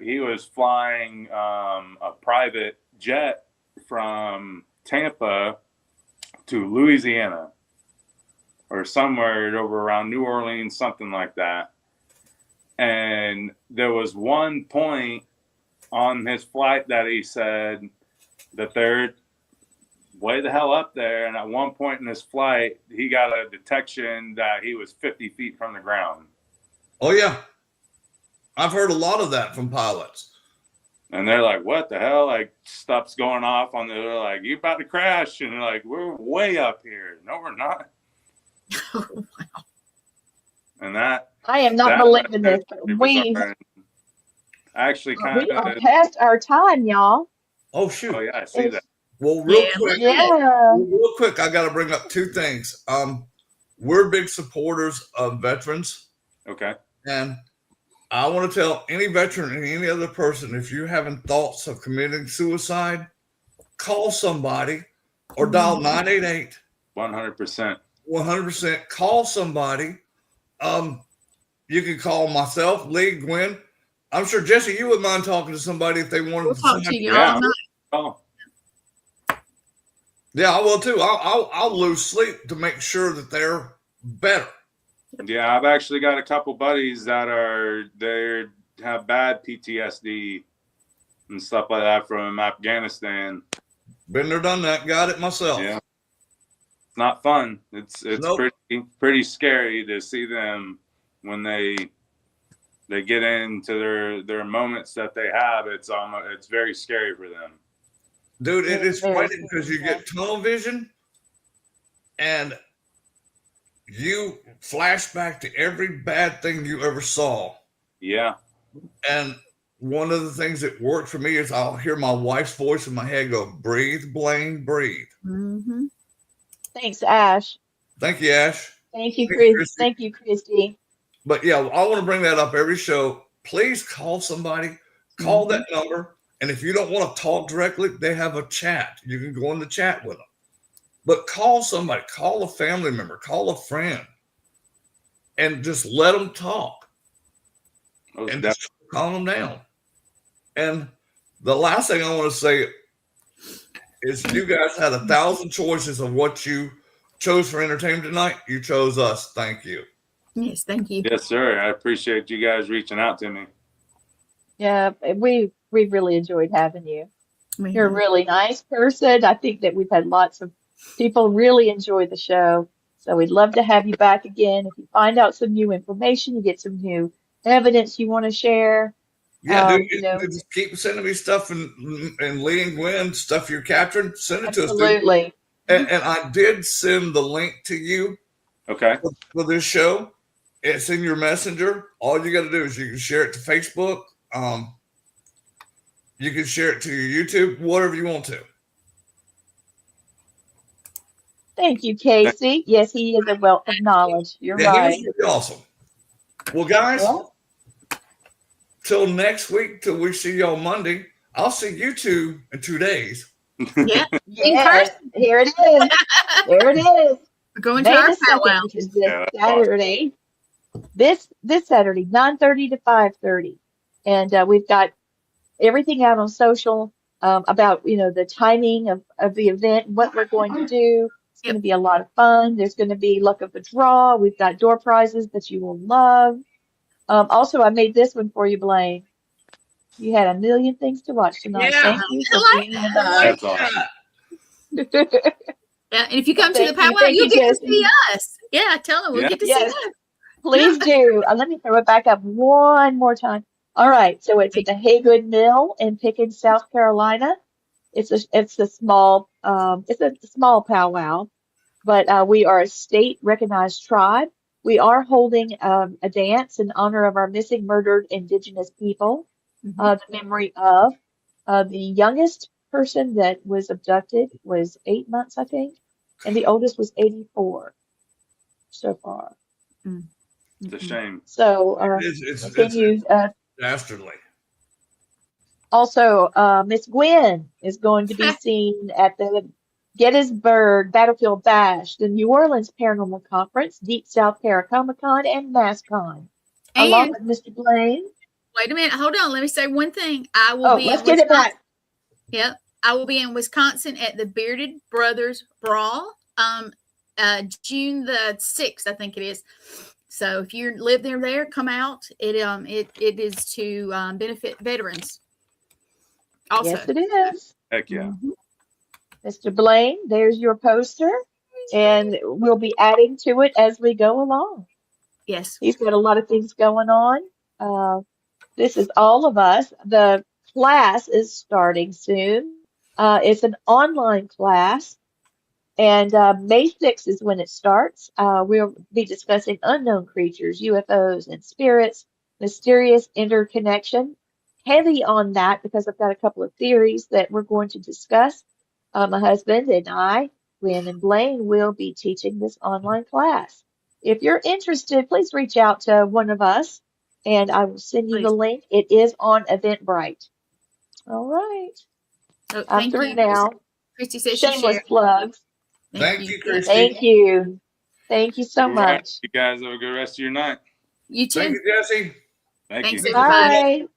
he was flying a private jet from Tampa to Louisiana or somewhere over around New Orleans, something like that. And there was one point on his flight that he said that they're way the hell up there. And at one point in his flight, he got a detection that he was 50 feet from the ground. Oh, yeah. I've heard a lot of that from pilots. And they're like, what the hell? Like, stuff's going off on they're like, you about to crash? And they're like, we're way up here. No, we're not. Oh, wow. And that I am not believing this, but we actually are kind of. past our time, y'all. Oh, shoot. Oh, yeah, I see that. Well, real Yeah. quick, I got to bring up two things. We're big supporters of veterans. Okay. And I want to tell any veteran and any other person, if you're having thoughts of committing suicide, call somebody or dial 988. 100%. 100%. Call somebody. You can call myself, Lee, Gwen. I'm sure, Jesse, you wouldn't mind talking to somebody if they wanted We'll to. talk to you all Yeah. night. Oh, Yeah, I will too. I'll lose sleep to make sure that they're better. yeah. I've actually got a couple buddies that have bad PTSD and stuff like that from Afghanistan. Been there, done that. Got it myself. Yeah. It's not fun. It's Nope. pretty scary to see them when they get into their moments that they have. It's very scary for them. Dude, it is Very frightening because you get tunnel vision and you flash back to every bad thing you ever saw. Yeah. And one of the things that worked for me is I'll hear my wife's voice in my head go, breathe, Blaine, breathe. Mm-hmm. Thanks, Ash. Thank you, Ash. Thank you, Thanks, Chris. Christy. Thank you, Christy. But yeah, I want to bring that up every show. Please call somebody, call that number. And if you don't want to talk directly, they have a chat. You can go in the chat with them. But call somebody, call a family member, call a friend, and just let them talk. And just calm them down. And the last thing I want to say is you guys had 1,000 choices of what you chose for entertainment tonight. You chose us. Thank you. Yes, thank you. Yes, sir. I appreciate you guys reaching out to me. Yeah, we really enjoyed having you. You're a Mhm. really nice person. I think that we've had lots of people really enjoy the show. So we'd love to have you back again. If you find out some new information, you get some new evidence you want to share. Yeah, dude, you know, just keep sending me stuff and Lee and Gwen, stuff you're capturing. Send it to us, dude. absolutely. And I did send the link to you Okay. for this show. It's in your messenger. All you got to do is you can share it to Facebook. You can share it to your YouTube, whatever you want to. Thank you, Casey. Yes, he is a wealth of knowledge. You're Yeah, right. he was really awesome. Well, guys, Well, till next week, till we see y'all Monday. I'll see you two in 2 days. Yeah, yes, here it is. There it is. we're going to May our the 2nd, powwow. which is Yeah, this that's awesome. Saturday. This Saturday, 9:30 to 5:30. And we've got everything out on social about, the timing of the event, what we're going to do. It's going to be a lot of fun. There's going to be luck of the draw. We've got door prizes that you will love. Also, I made this one for you, Blaine. You had a million things to watch tonight. Yeah, Thank you for I like being with That's awesome. us. Yeah, and if you come to the Thank you, powwow, thank you'll you, get to Jesse. see us. Yeah, tell them we'll Yeah. get to Yes. see us. Please do. Let me throw it back up one more time. All right, so it's at the Haygood Mill in Pickens, South Carolina. It's a small powwow, but we are a state recognized tribe. We are holding a dance in honor of our missing, murdered Indigenous people, the memory of the youngest person that was abducted was 8 months, I think, and the oldest was 84 so far. It's a shame. So It's continue. dastardly. Also, Miss Gwen is going to be seen at the Gettysburg Battlefield Bash, the New Orleans Paranormal Conference, Deep South Paracomicon, and MassCon, along And with Mr. Blaine. wait a minute, hold on. Let me say one thing. I will Oh, be let's in get it Wisconsin. back. Yep, I will be in Wisconsin at the Bearded Brothers Brawl, June the 6th, I think it is. So if you live there, come out. It is to benefit veterans. Also, Yes, it is. Heck yeah. Mr. Blaine, there's your poster, and we'll be adding to it as we go along. yes. He's got a lot of things going on. This is all of us. The class is starting soon. It's an online class, and May 6th is when it starts. We'll be discussing unknown creatures, UFOs, and spirits, mysterious interconnection. Heavy on that because I've got a couple of theories that we're going to discuss. My husband and I, Gwen and Blaine, will be teaching this online class. If you're interested, please reach out to one of us and I will send you the Please. link. It is on Eventbrite. All right. So I'm thank through you. now. Christy says she Shameless shared. plugs. Thank you, Christy. Thank you. Thank you so All right. much. You guys have a good rest of your night. You too. Thank you, Jesse. Thank Thanks, you. everybody. Bye.